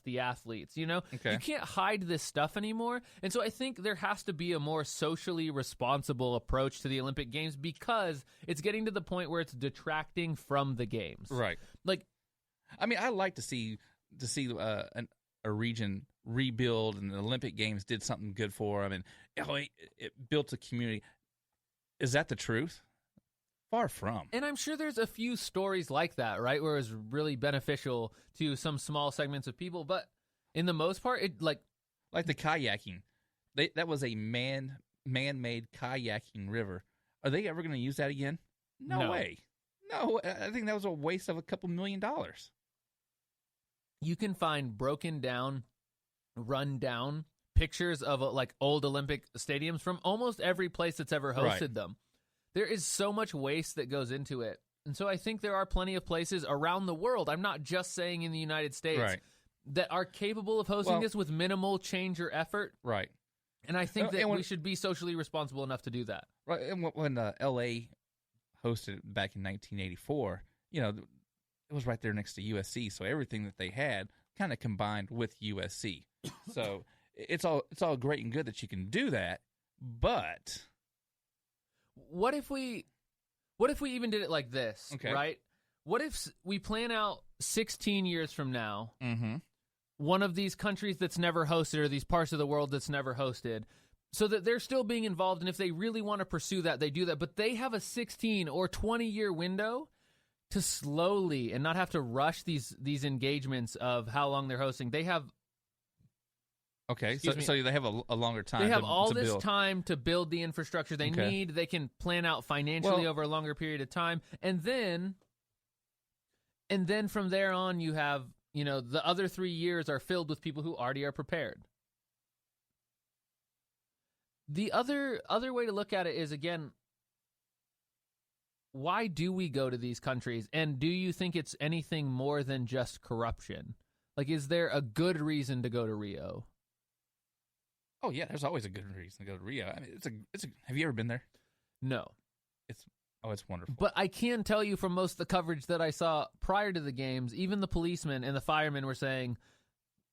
trust the athletes. You Okay. can't hide this stuff anymore. And so I think there has to be a more socially responsible approach to the Olympic Games because it's getting to the point where it's detracting from the games. Right. Like, I mean, I like to see a region rebuild, and the Olympic Games did something good for them, and it built a community. Is that the truth? Far from. and I'm sure there's a few stories like that, right, where it's really beneficial to some small segments of people, but in the most part, it like the kayaking. That was a man-made kayaking river. Are they ever going to use that again? No way. No, I think that was a waste of a couple $1 million. You can find broken down, run down pictures of like old Olympic stadiums from almost every place that's ever hosted them. There is so much waste that goes into it. And so I think there are plenty of places around the world, I'm not just saying in the United States, that are capable of hosting this with minimal change or effort. Right. And I think that we should be socially responsible enough to do that. Right. And when L.A. hosted it back in 1984, it was right there next to USC, so everything that they had kind of combined with USC. So it's all great and good that you can do that, but what if we even did it like this, right? What if we plan out 16 years from now, one of these countries that's never hosted or these parts of the world that's never hosted, so that they're still being involved, and if they really want to pursue that, they do that, but they have a 16 or 20-year window to slowly and not have to rush these engagements of how long they're hosting. They have so they have a longer time. They have all to this build. time to build the infrastructure they need. They can plan out financially over a longer period of time, and then from there on, you have the other 3 years are filled with people who already are prepared. The other way to look at it is, again, why do we go to these countries? And do you think it's anything more than just corruption? Like, is there a good reason to go to Rio? Oh yeah, there's always a good reason to go to Rio. I mean, it's a. Have you ever been there? No. It's wonderful. But I can tell you from most of the coverage that I saw prior to the games, even the policemen and the firemen were saying,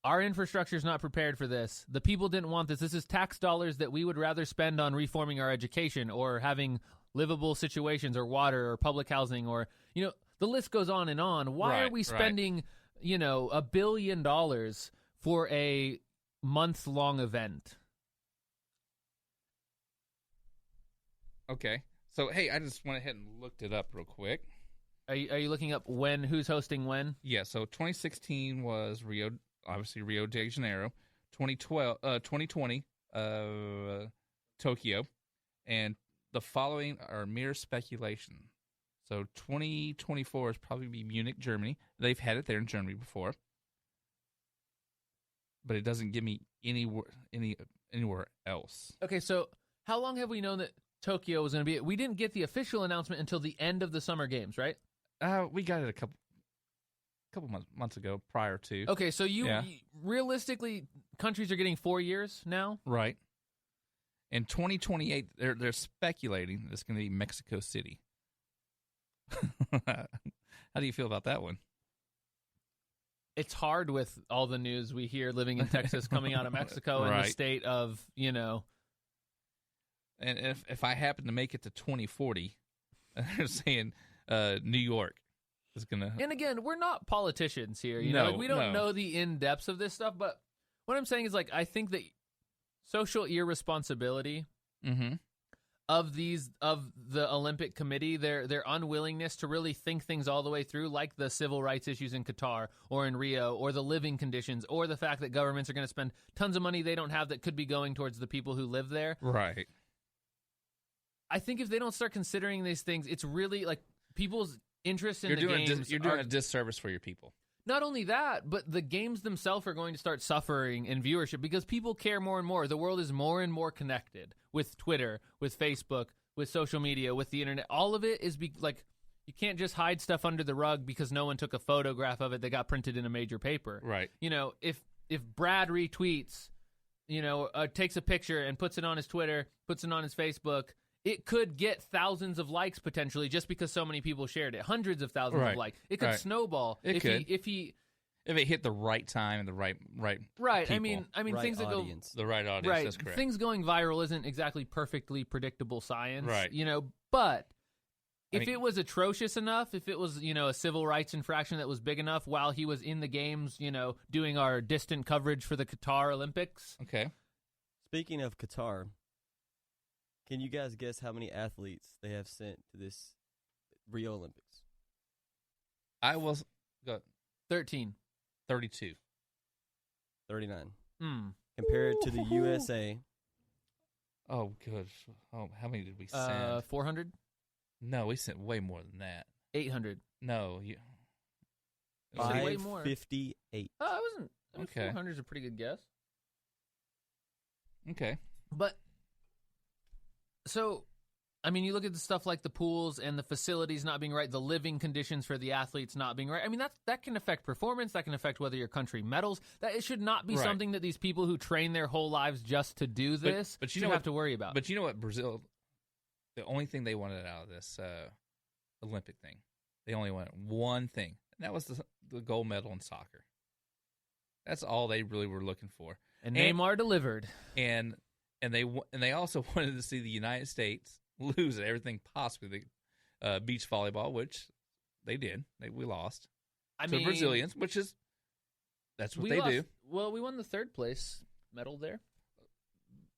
our infrastructure is not prepared for this. The people didn't want this. This is tax dollars that we would rather spend on reforming our education or having livable situations or water or public housing or, the list goes on and on. Why are we spending, $1 billion for a month-long event? Okay. So, hey, I just went ahead and looked it up real quick. Are you looking up who's hosting when? Yeah, so 2016 was Rio de Janeiro, 2020, Tokyo, and the following are mere speculation. So 2024 is probably be Munich, Germany. They've had it there in Germany before, but it doesn't give me anywhere else. Okay, so how long have we known that Tokyo was going to be? We didn't get the official announcement until the end of the Summer Games, right? We got it a couple months ago prior to. Okay, so realistically, countries are getting 4 years now? Right. In 2028, they're speculating it's going to be Mexico City. How do you feel about that one? It's hard with all the news we hear living in Texas coming out of Mexico and the state of, And if I happen to make it to 2040, they're saying New York is going to... And again, we're not politicians here. We don't know the in-depths of this stuff, but what I'm saying is, I think that social irresponsibility of the Olympic Committee, their unwillingness to really think things all the way through, like the civil rights issues in Qatar or in Rio, or the living conditions, or the fact that governments are going to spend tons of money they don't have that could be going towards the people who live there. Right. I think if they don't start considering these things, it's really people's interest in the games. You're doing a disservice for your people. Not only that, but the games themselves are going to start suffering in viewership because people care more and more. The world is more and more connected with Twitter, with Facebook, with social media, with the internet. All of it is you can't just hide stuff under the rug because no one took a photograph of it that got printed in a major paper. Right. If Brad retweets, takes a picture and puts it on his Twitter, puts it on his Facebook, it could get thousands of likes potentially just because so many people shared it. Hundreds of thousands of likes. It could snowball. If If it hit the right time and the right right. people. I mean, right things that audience. The right audience. right. That's correct. Things going viral isn't exactly perfectly predictable science, Right. But if I mean, it was atrocious enough, if it was a civil rights infraction that was big enough while he was in the games, doing our distant coverage for the Qatar Olympics. Okay. Speaking of Qatar, can you guys guess how many athletes they have sent to this Rio Olympics? I was 13. 32. 39. Compared to the USA. Oh, good. Oh, how many did we send? 400? No, we sent way more than that. 800. No, 558. Oh, I wasn't. Okay. 400 is a pretty good guess. Okay. But, so, I mean, you look at the stuff like the pools and the facilities not being right, the living conditions for the athletes not being right. I mean, that can affect performance. That can affect whether your country medals. That it should not be something that these people who train their whole lives just to do this but should have to worry about. But you know what, Brazil, the only thing they wanted out of this Olympic thing, they only wanted one thing, and that was the gold medal in soccer. That's all they really were looking for. And Neymar delivered. And they also wanted to see the United States lose at everything possible. The beach volleyball, which they did. We lost to the Brazilians, that's what they do. Well, we won the third place medal there.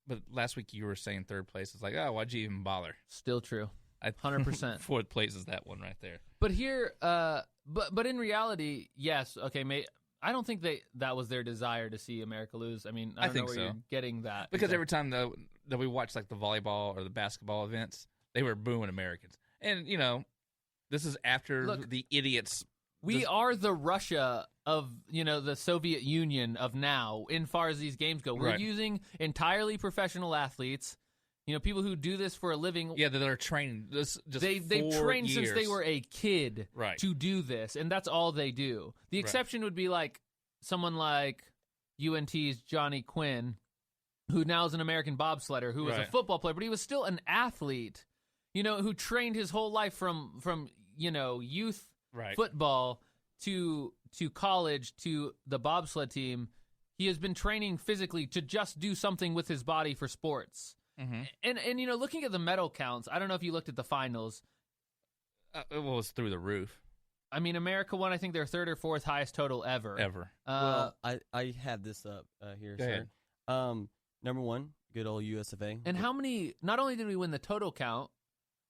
But last week you were saying third place. It's like, oh, why'd you even bother? Still true. 100%. Fourth place is that one right there. But here, but in reality, yes. Okay, I don't think that was their desire to see America lose. I mean, I don't know where you're getting that. Because every time that we watched like the volleyball or the basketball events, they were booing Americans. And, this is after the idiots. We are the Russia of, the Soviet Union of now, in far as these games go. We're using entirely professional athletes, people who do this for a living. Yeah, that are trained. They've trained years. since they were a kid to do this, and that's all they do. The exception would be like someone like UNT's Johnny Quinn, who now is an American bobsledder, who was a football player, but he was still an athlete, who trained his whole life from youth football to college to the bobsled team. He has been training physically to just do something with his body for sports. Mm-hmm. And looking at the medal counts, I don't know if you looked at the finals. It was through the roof. I mean, America won, I think, their third or fourth highest total ever. Well, I have this up here, sir. Number one, good old US of A. And how many, not only did we win the total count,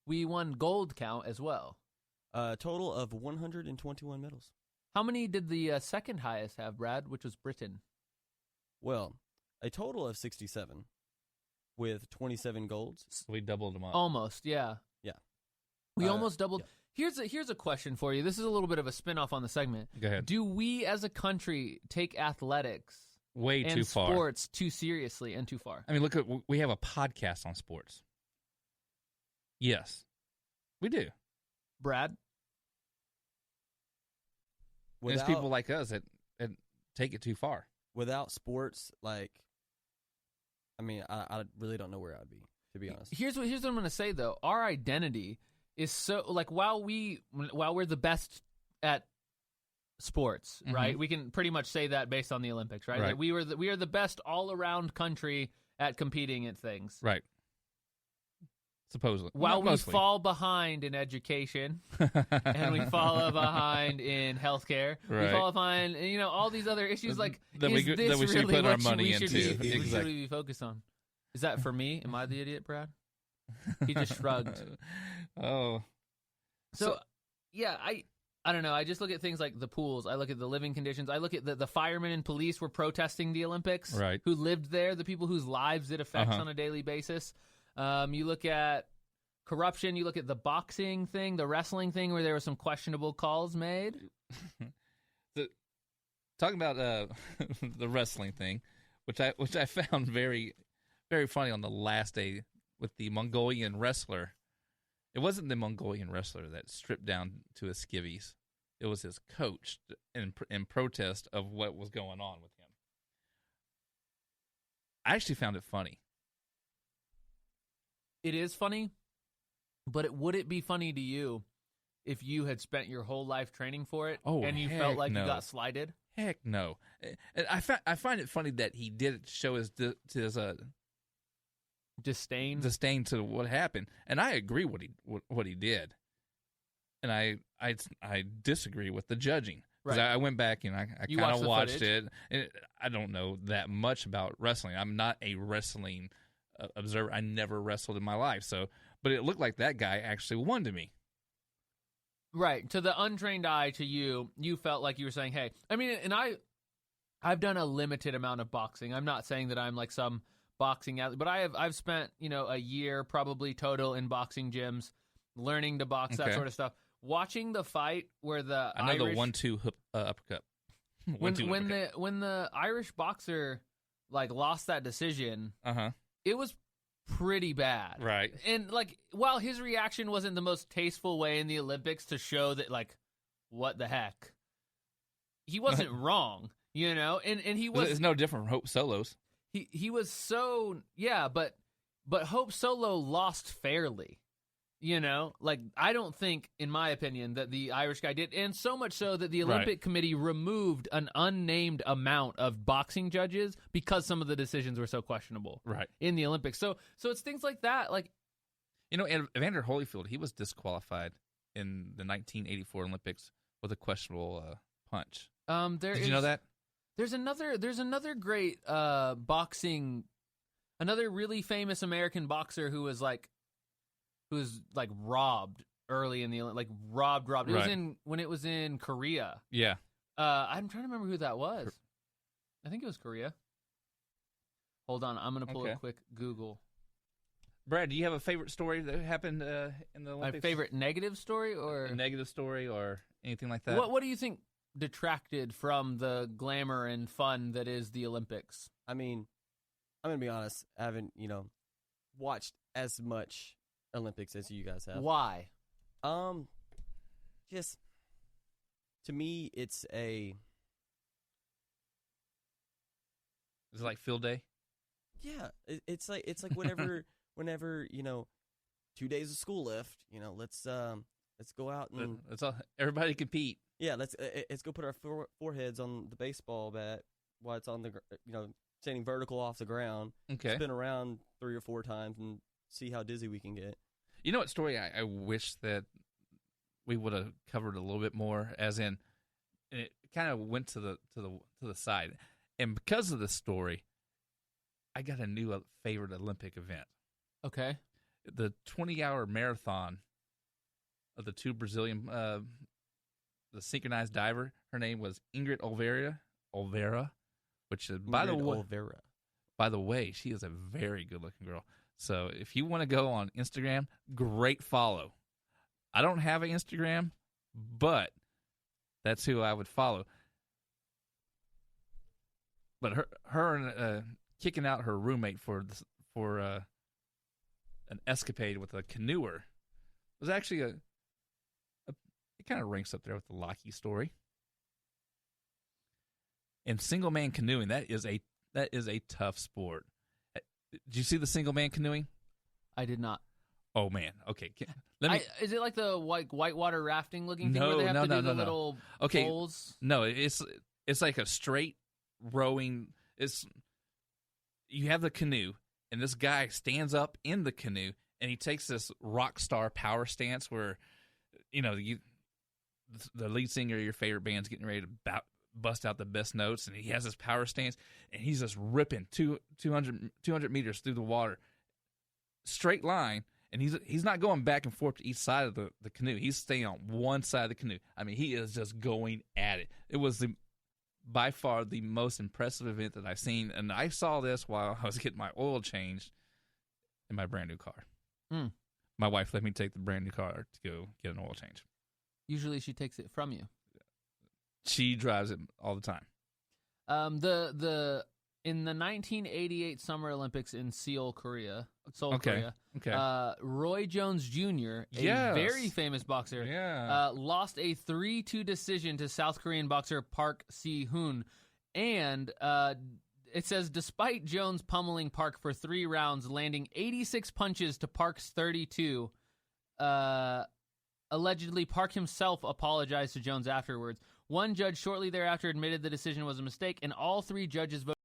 we won gold count as well. A total of 121 medals. How many did the second highest have, Brad, which was Britain? Well, a total of 67 with 27 golds. So we doubled them up. Almost, yeah. Yeah. We almost doubled. Yeah. Here's a question for you. This is a little bit of a spin-off on the segment. Go ahead. Do we as a country take athletics way too far, sports too seriously and too far? I mean, we have a podcast on sports. Yes, we do. Brad? There's people like us that take it too far. Without sports, I really don't know where I'd be, to be honest. Here's what I'm going to say, though. Our identity is so, while we're the best at sports, mm-hmm. right? We can pretty much say that based on the Olympics, right? Like we are the best all-around country at competing at things. Right. Supposedly. While we fall behind in education and we fall behind in healthcare, we fall behind, all these other issues. That we should really put our money into. Exactly. Should we be focused on? Is that for me? Am I the idiot, Brad? He just shrugged. Oh. So yeah, I don't know. I just look at things like the pools. I look at the living conditions. I look at the firemen and police were protesting the Olympics, who lived there, the people whose lives it affects on a daily basis. You look at corruption. You look at the boxing thing, the wrestling thing, where there were some questionable calls made. Talking about the wrestling thing, which I found very, very funny on the last day with the Mongolian wrestler. It wasn't the Mongolian wrestler that stripped down to his skivvies. It was his coach in protest of what was going on with him. I actually found it funny. It is funny, but would it be funny to you if you had spent your whole life training for it and you felt like you got slighted? Heck no. And I find it funny that he did it to show his disdain to what happened. And I agree what he did. And I disagree with the judging. Because I went back and I kind of watched it. And I don't know that much about wrestling. I'm not a wrestling observer. I never wrestled in my life. But it looked like that guy actually won to me. Right. To the untrained eye, to you felt like you were saying, hey, I mean, and I've done a limited amount of boxing. I'm not saying that I'm like some boxing athlete, but I've spent, a year probably total in boxing gyms, learning to box, that sort of stuff. Watching the fight where the I know the 1-2 uppercut. When the Irish boxer like lost that decision, it was pretty bad. Right. And like while his reaction wasn't the most tasteful way in the Olympics to show that like what the heck, he wasn't wrong, and he was. It's no different from Hope Solo's. He was but Hope Solo lost fairly. Like I don't think, in my opinion, that the Irish guy did, and so much so that the Olympic Committee removed an unnamed amount of boxing judges because some of the decisions were so questionable in the Olympics. So it's things like that. Like, Evander Holyfield, he was disqualified in the 1984 Olympics with a questionable punch. Did you know that? There's another great boxing, another really famous American boxer who was robbed early in the robbed. It was when it was in Korea. Yeah. I'm trying to remember who that was. I think it was Korea. Hold on, I'm gonna pull a quick Google. Brad, do you have a favorite story that happened in the Olympics? My favorite negative story, or a negative story, or anything like that? What do you think detracted from the glamour and fun that is the Olympics? I mean, I'm gonna be honest. I haven't watched as much Olympics as you guys have. Why? Just to me, it's a. Is it like field day? Yeah, it's like whenever 2 days of school left. Let's go out and everybody compete. Yeah, let's go put our foreheads on the baseball bat while it's on the standing vertical off the ground. Okay, spin around 3 or 4 times and see how dizzy we can get. You know what story I wish that we would have covered a little bit more, as in, and it kind of went to the side, and because of this story, I got a new favorite Olympic event. Okay, the 20-hour marathon of the 2 Brazilian, the synchronized diver. Her name was Ingrid Oliveira, which is by the way, she is a very good-looking girl. So if you want to go on Instagram, great follow. I don't have an Instagram, but that's who I would follow. But her kicking out her roommate for an escapade with a canoer was actually it kind of ranks up there with the Lockheed story. And single man canoeing, that is a tough sport. Did you see the single man canoeing? I did not. Oh man. Okay. Is it like the whitewater rafting looking thing where they have to do the little poles? No, it's like a straight rowing. You have the canoe, and this guy stands up in the canoe, and he takes this rock star power stance where, the lead singer of your favorite band's getting ready to bust out the best notes, and he has this power stance, and he's just ripping 200 meters through the water, straight line, and he's not going back and forth to each side of the canoe. He's staying on one side of the canoe. I mean, he is just going at it. It was by far the most impressive event that I've seen, and I saw this while I was getting my oil changed in my brand new car. My wife let me take the brand new car to go get an oil change. Usually she takes it from you. She drives it all the time. In the 1988 Summer Olympics in Seoul, Korea, Korea, Roy Jones Jr., a very famous boxer, lost a 3-2 decision to South Korean boxer Park Si-hoon. And it says, despite Jones pummeling Park for 3 rounds, landing 86 punches to Park's 32, Allegedly, Park himself apologized to Jones afterwards. One judge shortly thereafter admitted the decision was a mistake, and all 3 judges voted